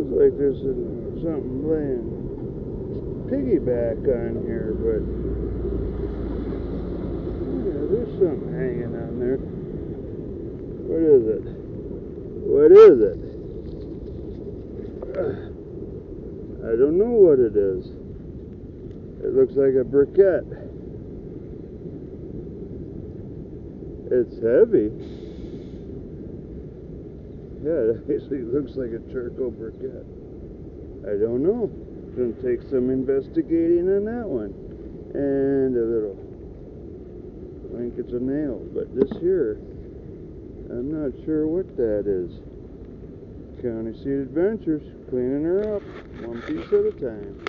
Looks like there's something laying piggyback on here, but yeah, there's something hanging on there. What is it? What is it? I don't know what it is. It looks like a briquette. It's heavy. Yeah, it actually looks like a charcoal briquette. I don't know. It's going to take some investigating on that one. And a little, I think it's a nail. But this here, I'm not sure what that is. County Seat Adventures, cleaning her up, one piece at a time.